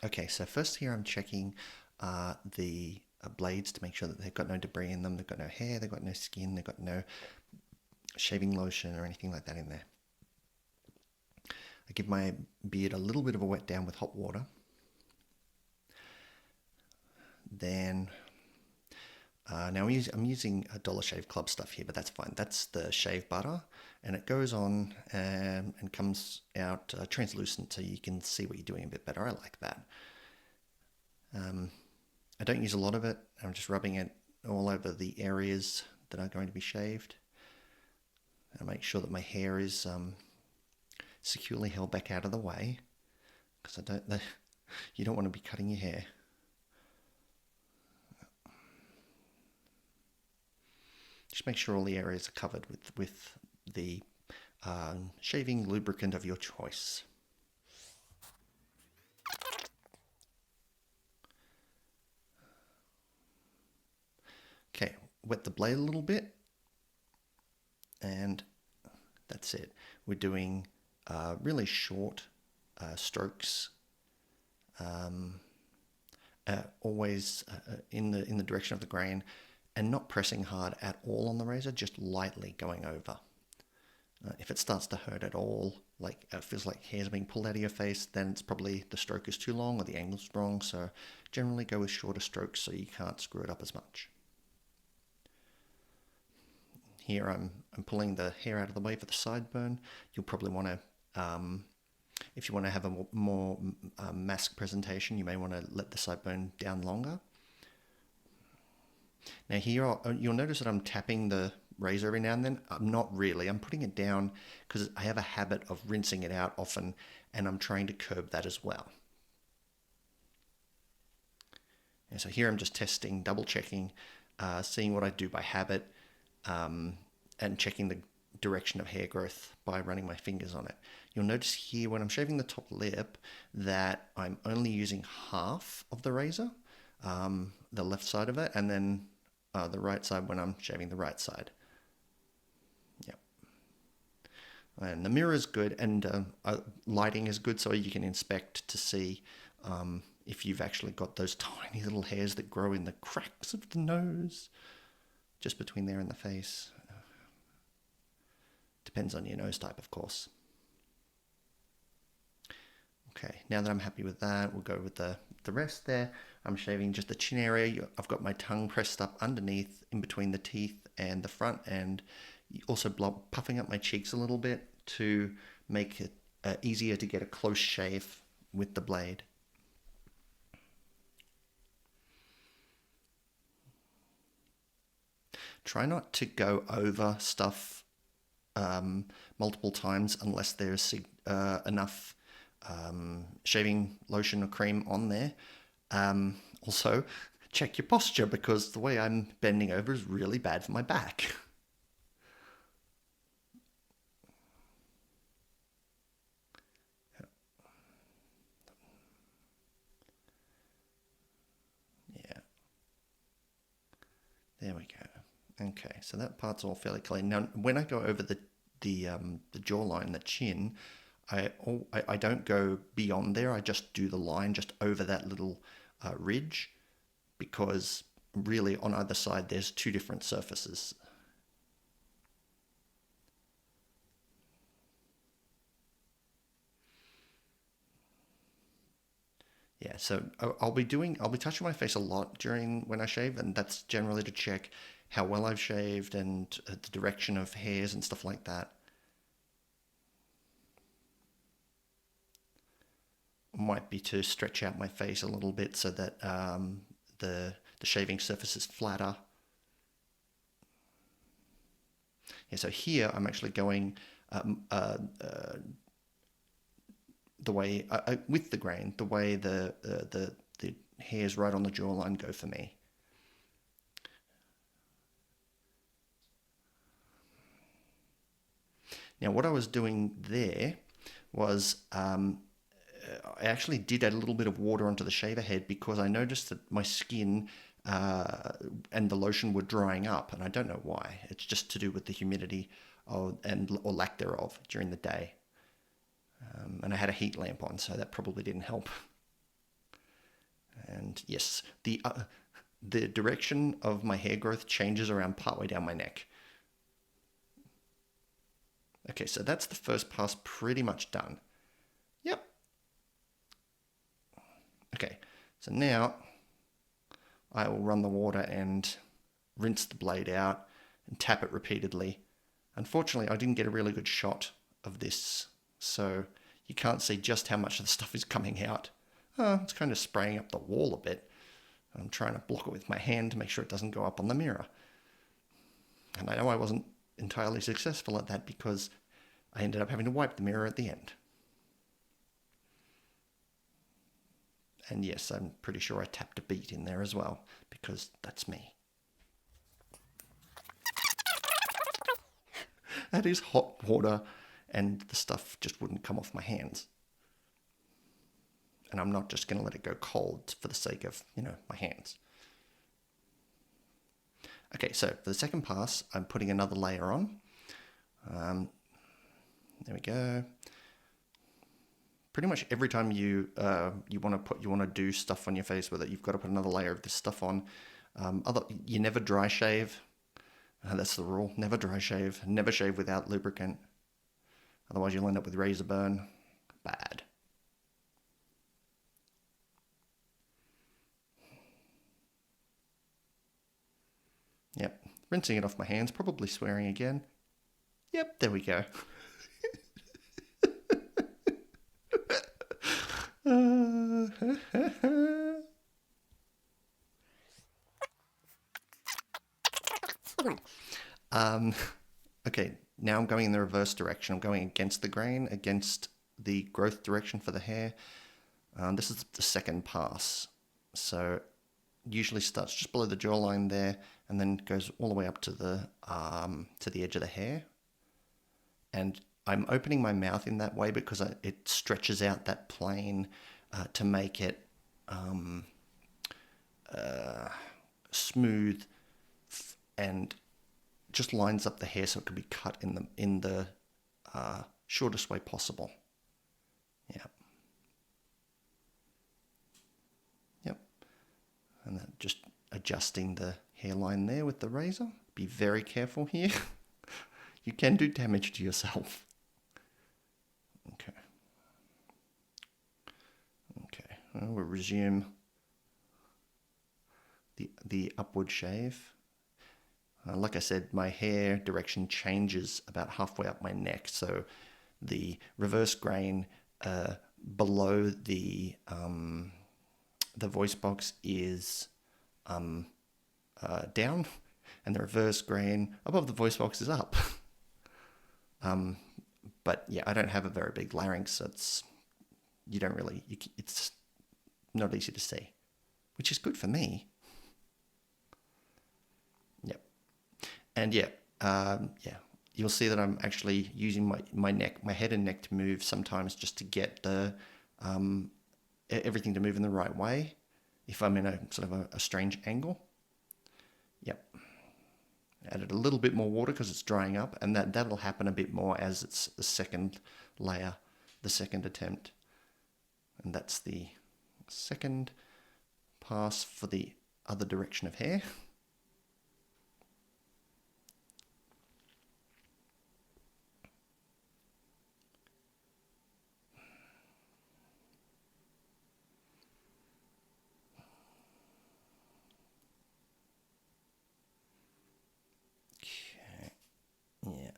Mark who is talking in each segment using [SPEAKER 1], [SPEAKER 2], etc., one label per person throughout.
[SPEAKER 1] Okay, so first here I'm checking the blades to make sure that they've got no debris in them, they've got no hair, they've got no skin, they've got no shaving lotion or anything like that in there. I give my beard a little bit of a wet down with hot water. Then, now I'm using a Dollar Shave Club stuff here, but that's fine. That's the shave butter, and it goes on and comes out translucent so you can see what you're doing a bit better. I like that. Um, I don't use a lot of it. I'm just rubbing it all over the areas that are going to be shaved. I make sure that my hair is securely held back out of the way because you don't want to be cutting your hair. Just make sure all the areas are covered with the shaving lubricant of your choice. Okay, wet the blade a little bit, and that's it. We're doing really short strokes, um, always in the direction of the grain, and not pressing hard at all on the razor, just lightly going over. If it starts to hurt at all, like it feels like hair's being pulled out of your face, then it's probably the stroke is too long or the angle's wrong. So generally go with shorter strokes so you can't screw it up as much. Here I'm pulling the hair out of the way for the sideburn. You'll probably want to, if you want to have a more mask presentation, you may want to let the sideburn down longer. Now here you'll notice that I'm tapping the razor every now and then. I'm not really. I'm putting it down because I have a habit of rinsing it out often, and I'm trying to curb that as well. And so here I'm just testing, double checking, seeing what I do by habit, and checking the direction of hair growth by running my fingers on it. You'll notice here when I'm shaving the top lip that I'm only using half of the razor, the left side of it, and then the right side when I'm shaving the right side. Yep. And the mirror is good, and lighting is good, so you can inspect to see if you've actually got those tiny little hairs that grow in the cracks of the nose, just between there and the face. Depends on your nose type, of course. Okay, now that I'm happy with that, we'll go with the rest there. I'm shaving just the chin area. I've got my tongue pressed up underneath, in between the teeth and the front, and also puffing up my cheeks a little bit to make it easier to get a close shave with the blade. Try not to go over stuff multiple times unless there's enough shaving lotion or cream on there. Also, check your posture because the way I'm bending over is really bad for my back. Yeah, there we go. Okay, so that part's all fairly clean. Now, when I go over the jawline, the chin, I don't go beyond there. I just do the line just over that little ridge because really on either side there's two different surfaces. Yeah, so I'll be touching my face a lot during when I shave, and that's generally to check how well I've shaved and the direction of hairs and stuff like that. Might be to stretch out my face a little bit so that the shaving surface is flatter. Yeah, so here I'm actually going the way with the grain, the way the hairs right on the jawline go for me. Now, what I was doing there was I actually did add a little bit of water onto the shaver head because I noticed that my skin and the lotion were drying up, and I don't know why. It's just to do with the humidity or lack thereof during the day. And I had a heat lamp on, so that probably didn't help. And yes, the direction of my hair growth changes around partway down my neck. Okay, so that's the first pass pretty much done. Yep. Okay, so now I will run the water and rinse the blade out and tap it repeatedly. Unfortunately, I didn't get a really good shot of this, so you can't see just how much of the stuff is coming out. It's kind of spraying up the wall a bit. I'm trying to block it with my hand to make sure it doesn't go up on the mirror. And I know I wasn't entirely successful at that because I ended up having to wipe the mirror at the end. And yes, I'm pretty sure I tapped a beat in there as well, because that's me. That is hot water, and the stuff just wouldn't come off my hands. And I'm not just going to let it go cold for the sake of, my hands. Okay, so for the second pass, I'm putting another layer on. There we go. Pretty much every time you want to do stuff on your face with it, you've got to put another layer of this stuff on. You never dry shave. That's the rule. Never dry shave. Never shave without lubricant. Otherwise, you'll end up with razor burn. Bad. Yep. Rinsing it off my hands. Probably swearing again. Yep. There we go. Okay, now I'm going in the reverse direction. I'm going against the grain, against the growth direction for the hair. This is the second pass. So usually starts just below the jawline there and then goes all the way up to the edge of the hair. And I'm opening my mouth in that way because it stretches out that plane to make it smooth and just lines up the hair so it can be cut in the shortest way possible. Yep. And then just adjusting the hairline there with the razor. Be very careful here. You can do damage to yourself. Okay. Well, we'll resume the upward shave. Like I said, my hair direction changes about halfway up my neck, so the reverse grain below the voice box is down, and the reverse grain above the voice box is up. But yeah, I don't have a very big larynx, so it's not easy to see, which is good for me. Yep. And you'll see that I'm actually using my head and neck to move sometimes just to get the everything to move in the right way if I'm in a sort of a strange angle. Yep. Added a little bit more water because it's drying up, and that'll happen a bit more as it's the second layer, the second attempt. And that's the second pass for the other direction of hair. Yeah.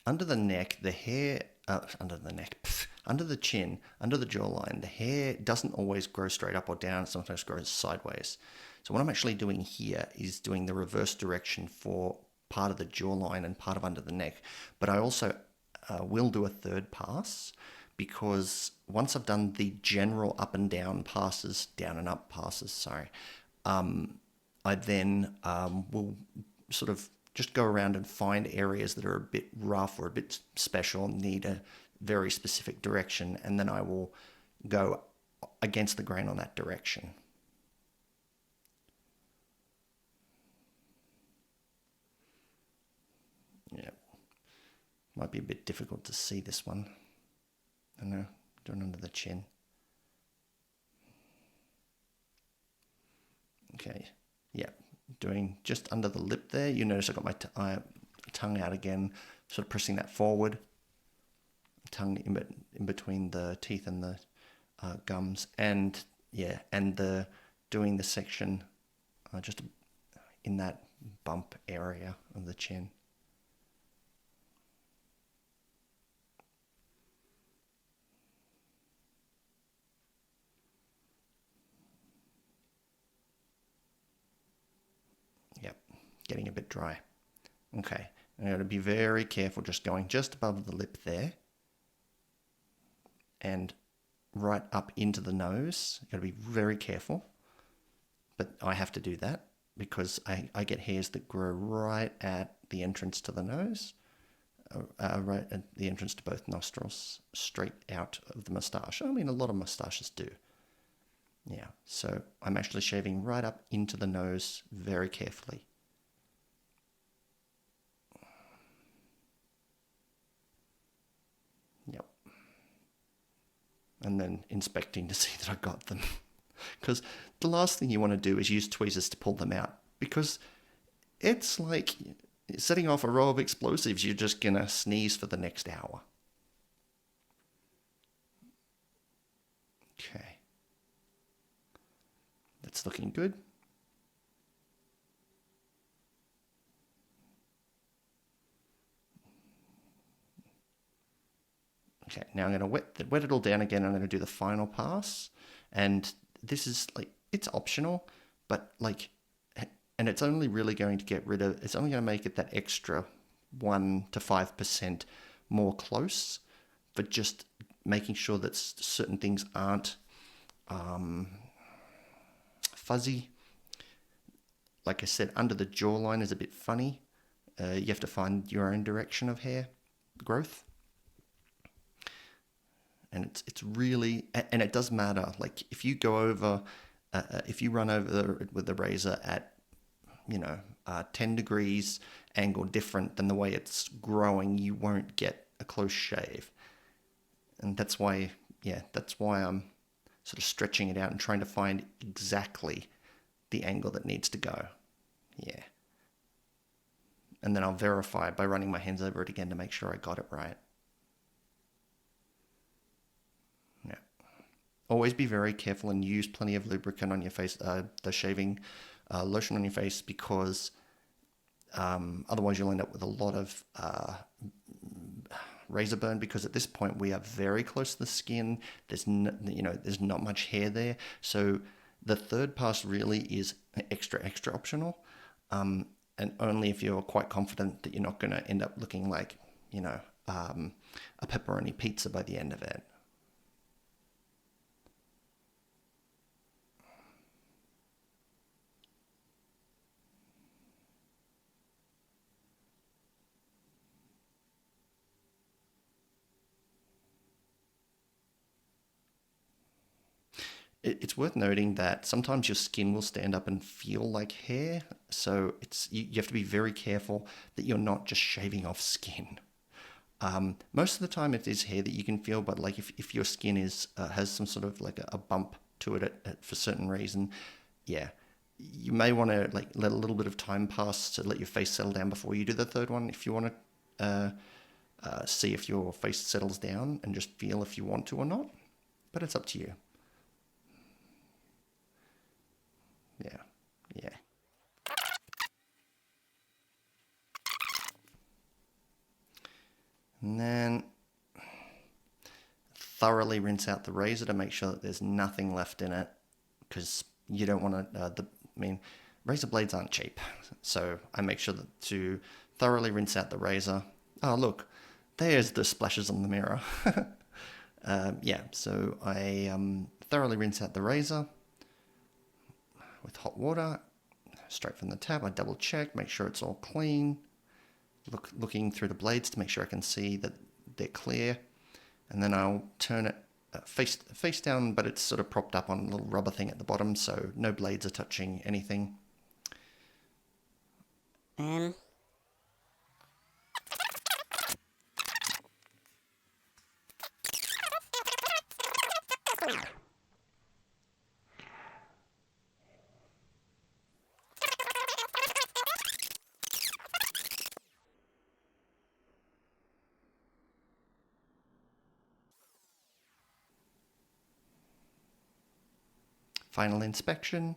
[SPEAKER 1] Under the neck, the hair, under the chin, under the jawline, the hair doesn't always grow straight up or down. It sometimes grows sideways. So what I'm actually doing here is doing the reverse direction for part of the jawline and part of under the neck. But I also will do a third pass because once I've done the general up and down passes, down and up passes, I then will sort of just go around and find areas that are a bit rough or a bit special and need a very specific direction, and then I will go against the grain on that direction. Yeah, might be a bit difficult to see this one. I know, doing under the chin. Okay, yeah, doing just under the lip there. You notice I got my tongue out again, sort of pressing that forward. Tongue in between the teeth and the gums, and yeah, and doing the section just in that bump area of the chin. Yep, getting a bit dry. Okay, I'm going to be very careful, just going just above the lip there, and right up into the nose. Got to be very careful, but I have to do that because I get hairs that grow right at the entrance to the nose, right at the entrance to both nostrils, straight out of the moustache. I mean, a lot of moustaches do. Yeah, so I'm actually shaving right up into the nose very carefully. Yep. And then inspecting to see that I got them. Because the last thing you want to do is use tweezers to pull them out, because it's like setting off a row of explosives. You're just going to sneeze for the next hour. Okay. That's looking good. Okay, now I'm going to wet it all down again. I'm going to do the final pass. And this is like, it's optional, but like, and it's only really going to get rid of, it's only going to make it that extra 1 to 5% more close, for just making sure that certain things aren't fuzzy. Like I said, under the jawline is a bit funny. You have to find your own direction of hair growth. And it's really, and it does matter. Like if you go over, if you run over with the razor at, 10 degrees angle different than the way it's growing, you won't get a close shave. And that's why I'm sort of stretching it out and trying to find exactly the angle that needs to go. Yeah. And then I'll verify by running my hands over it again to make sure I got it right. Yeah. Always be very careful and use plenty of lubricant on your face, the shaving lotion on your face, because otherwise you'll end up with a lot of razor burn, because at this point we are very close to the skin. There's there's not much hair there, so the third pass really is extra optional, and only if you're quite confident that you're not going to end up looking like a pepperoni pizza by the end of it. It's worth noting that sometimes your skin will stand up and feel like hair, so you have to be very careful that you're not just shaving off skin. Most of the time it is hair that you can feel, but like if your skin has some sort of like a bump to it for certain reason, yeah, you may want to like let a little bit of time pass to let your face settle down before you do the third one. If you want to see if your face settles down and just feel if you want to or not, but it's up to you. Yeah, yeah. And then thoroughly rinse out the razor to make sure that there's nothing left in it, because you don't want to, razor blades aren't cheap. So I make sure to thoroughly rinse out the razor. Oh, look, there's the splashes on the mirror. Yeah, so I thoroughly rinse out the razor with hot water, straight from the tap. I double check, make sure it's all clean. Looking through the blades to make sure I can see that they're clear, and then I'll turn it face down, but it's sort of propped up on a little rubber thing at the bottom, so no blades are touching anything. Final inspection,